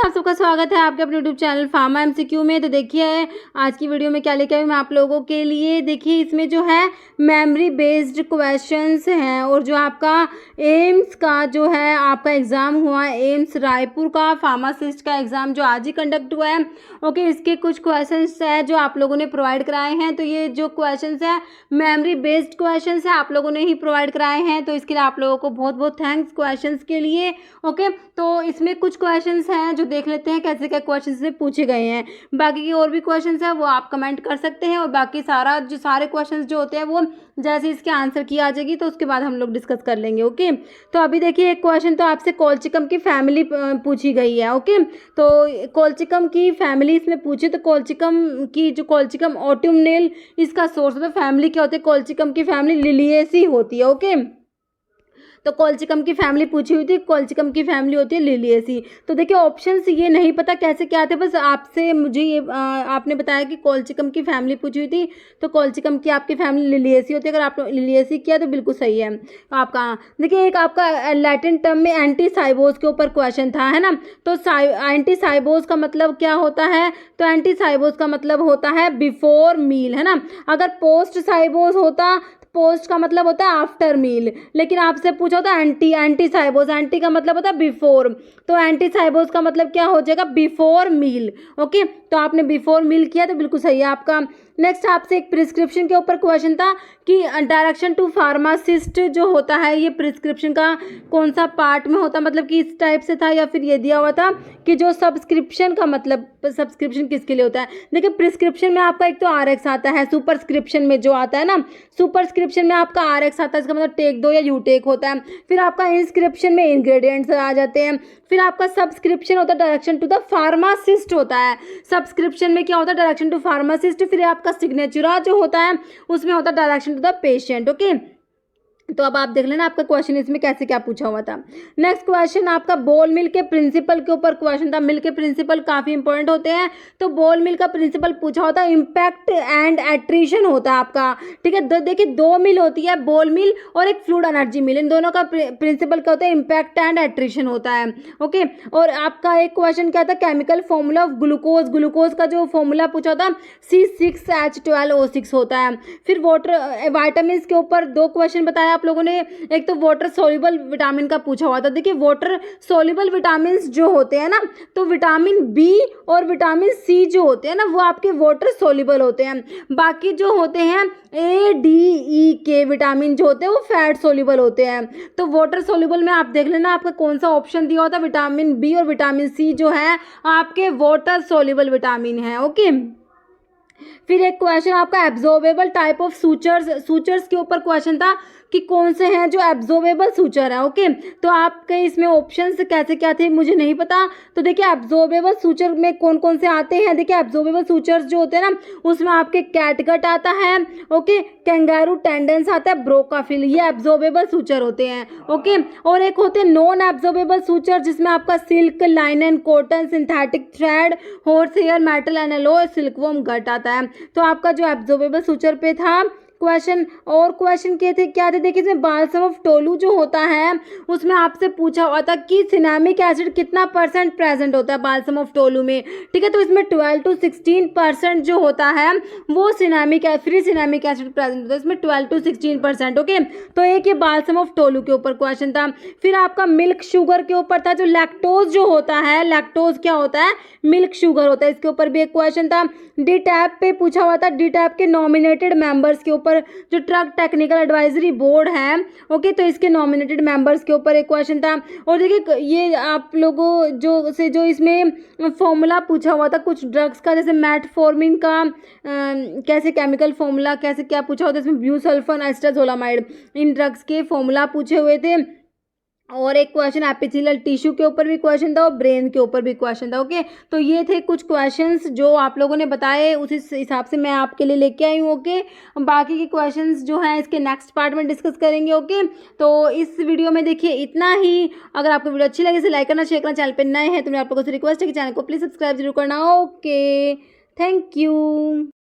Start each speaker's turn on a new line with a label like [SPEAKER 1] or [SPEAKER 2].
[SPEAKER 1] आप सबका स्वागत है आपके अपने यूट्यूब चैनल फार्मा एमसीक्यू में। तो देखिए आज की वीडियो में क्या लेके आई हूँ मैं आप लोगों के लिए। देखिए इसमें जो है मेमोरी बेस्ड क्वेश्चंस हैं और जो आपका एम्स का जो है आपका एग्ज़ाम हुआ है, एम्स रायपुर का फार्मासिस्ट का एग्ज़ाम जो आज ही कंडक्ट हुआ है। ओके, इसके कुछ क्वेश्चंस है जो आप लोगों ने प्रोवाइड कराए हैं। तो ये जो क्वेश्चंस है मेमोरी बेस्ड क्वेश्चंस है, आप लोगों ने ही प्रोवाइड कराए हैं, तो इसके लिए आप लोगों को बहुत बहुत थैंक्स क्वेश्चंस के लिए। ओके, तो इसमें कुछ क्वेश्चंस हैं जो देख लेते हैं कैसे क्या क्वेश्चंस में पूछे गए हैं। बाकी की और भी क्वेश्चंस है वो आप कमेंट कर सकते हैं, और बाकी सारे क्वेश्चंस जो होते हैं वो जैसे इसके आंसर की आ जाएगी तो उसके बाद हम लोग डिस्कस कर लेंगे। ओके, तो अभी देखिए एक क्वेश्चन तो आपसे कोल्चिकम की फैमिली पूछी गई है। ओके, तो कोल्चिकम की फैमिली इसमें पूछी, तो कोल्चिकम ऑटुमनेल इसका सोर्स होता है। फैमिली क्या होती है, कोल्चिकम की फैमिली लिलिएसी होती है। ओके, तो कोल्चिकम की फैमिली पूछी हुई थी, कोल्चिकम की फैमिली होती है लिलिएसी। तो देखिए ऑप्शंस ये नहीं पता कैसे क्या थे, बस आपसे मुझे ये आपने बताया कि कोल्चिकम की फैमिली पूछी हुई थी, तो कोल्चिकम की आपकी फैमिली लिलिएसी होती है। अगर आपने लिलिएसी किया तो बिल्कुल सही है आपका। देखिए एक आपका लैटिन टर्म में एंटी साइबोज के ऊपर क्वेश्चन था, है ना। तो एंटी साइबोज का मतलब क्या होता है, तो एंटी साइबोज का मतलब होता है बिफोर मील, है ना। अगर पोस्ट साइबोज होता, पोस्ट का मतलब होता है आफ्टर मील, लेकिन आपसे पूछा होता है एंटी साइबोज, एंटी का मतलब होता है बिफोर, तो एंटी साइबोज का मतलब क्या हो जाएगा, बिफोर मील। ओके, तो आपने बिफोर मील किया तो बिल्कुल सही है आपका। नेक्स्ट आपसे एक प्रिस्क्रिप्शन के ऊपर क्वेश्चन था कि डायरेक्शन टू फार्मासिस्ट जो होता है ये प्रिस्क्रिप्शन का कौन सा पार्ट में होता है, मतलब कि इस टाइप से था, या फिर ये दिया हुआ था कि जो सब्सक्रिप्शन का मतलब सब्सक्रिप्शन किसके लिए होता है। देखिए प्रिस्क्रिप्शन में आपका एक तो आरएक्स आता है, सुपरस्क्रिप्शन में जो आता है ना, सुपरस्क्रिप्शन में आपका आरएक्स आता है, इसका मतलब टेक 2 या यू टेक होता है। फिर आपका इंस्क्रिप्शन में इंग्रेडिएंट्स आ जाते हैं। फिर आपका सब्सक्रिप्शन होता है डायरेक्शन टू द फार्मासिस्ट होता है। सब्सक्रिप्शन में क्या होता है, डायरेक्शन टू फार्मासिस्ट। फिर आपका सिग्नेचर जो होता है उसमें होता है direction to the patient. Okay, तो अब आप देख लेना आपका क्वेश्चन इसमें कैसे क्या पूछा हुआ था। नेक्स्ट क्वेश्चन आपका बोल मिल के प्रिंसिपल के ऊपर क्वेश्चन था। मिल के प्रिंसिपल काफी इंपॉर्टेंट होते हैं, तो बोल मिल का प्रिंसिपल पूछा होता है इम्पैक्ट एंड एट्रीशन होता है आपका। ठीक है, देखिए 2 मिल होती है, बोल मिल और एक फ्लूइड एनर्जी मिल, इन दोनों का प्रिंसिपल क्या होता है, इम्पैक्ट एंड एट्रीशन होता है। ओके, और आपका एक क्वेश्चन क्या था, chemical formula of glucose, glucose का जो फॉर्मूला पूछा होता C6H12O6 होता है। फिर वाटर वाइटामिन के ऊपर 2 क्वेश्चन बताया आप लोगों ने। एक तो वाटर सोल्यूबल विटामिन का पूछा हुआ था। देखिए वाटर सोल्यूबल विटामिन जो होते हैं ना, तो विटामिन बी और विटामिन सी जो होते हैं ना वो आपके वाटर सोल्यूबल होते हैं। बाकी जो होते हैं ए डी ई के विटामिन जो होते हैं वो फैट सोल्यूबल होते हैं। तो वाटर सोल्यूबल में आप देख लेना आपका कौन सा ऑप्शन दिया होता है, विटामिन बी और विटामिन सी जो है आपके वाटर सोल्यूबल विटामिन है। ओके, फिर एक क्वेश्चन आपका एब्जॉर्बेबल टाइप ऑफ सूचर्स के ऊपर क्वेश्चन था कि कौन से हैं जो एब्जॉर्बेबल सूचर है। ओके, तो आपके इसमें ऑप्शंस कैसे क्या थे मुझे नहीं पता। तो देखिए एब्जॉर्बेबल सूचर में कौन कौन से आते हैं। देखिए एब्जॉर्बेबल सूचर्स जो होते हैं ना उसमें आपके कैटगट आता है, ओके, कैंगारू टेंडेंस आता है, ब्रोकाफिल, ये एब्जॉर्बेबल सूचर होते हैं। ओके, और एक होते हैं नॉन एब्जॉर्बेबल सूचर जिसमें आपका silk, linen, cotton, synthetic thread, horse hair, metal alloy, silkworm gut आता है। तो आपका जो एब्जॉर्बेबल सूचर पे था क्वेश्चन, और क्वेश्चन क्या थे देखिए इसमें बाल्सम ऑफ टोलू जो होता है उसमें आपसे पूछा हुआ था कि सिनेमिक एसिड कितना % प्रेजेंट होता है बाल्सम ऑफ टोलू में। ठीक है, तो इसमें 12 to 16% जो होता है वो फ्री सिनेमिक एसिड प्रेजेंट होता है, इसमें 12 to 16%। ओके, तो एक ये बाल्सम ऑफ टोलू के ऊपर क्वेश्चन था। फिर आपका मिल्क शुगर के ऊपर था, जो लैक्टोज जो होता है, लैक्टोज क्या होता है, मिल्क शुगर होता है, इसके ऊपर भी एक क्वेश्चन था। डी टैप पे पूछा हुआ था, डी टैप के नॉमिनेटेड मेंबर्स के ऊपर जो ड्रग टेक्निकल एडवाइजरी बोर्ड है। ओके, तो इसके नॉमिनेटेड मेंबर्स के ऊपर एक क्वेश्चन था। और देखिए ये आप लोगों जो इसमें फॉर्मूला पूछा हुआ था कुछ ड्रग्स का, जैसे मेटफॉर्मिन का कैसे केमिकल फॉर्मूला कैसे क्या पूछा होता है, इसमें ब्यूसल्फोन एस्ट्राजोलामाइड, इन ड्रग्स के फॉर्मूला पूछे हुए थे। और एक क्वेश्चन एपिथेलियल टिश्यू के ऊपर भी क्वेश्चन था और ब्रेन के ऊपर भी क्वेश्चन था। ओके, तो ये थे कुछ क्वेश्चंस जो आप लोगों ने बताए, उस हिसाब से मैं आपके लिए लेके आई हूँ। ओके, बाकी के क्वेश्चंस जो हैं इसके नेक्स्ट पार्ट में डिस्कस करेंगे। ओके, तो इस वीडियो में देखिए इतना ही। अगर आपको वीडियो अच्छी लगे इसे लाइक करना, शेयर करना, चैनल पर नए हैं तो मैं आप लोगों से रिक्वेस्ट है कि चैनल को प्लीज़ सब्सक्राइब जरूर करना। Okay, thank you.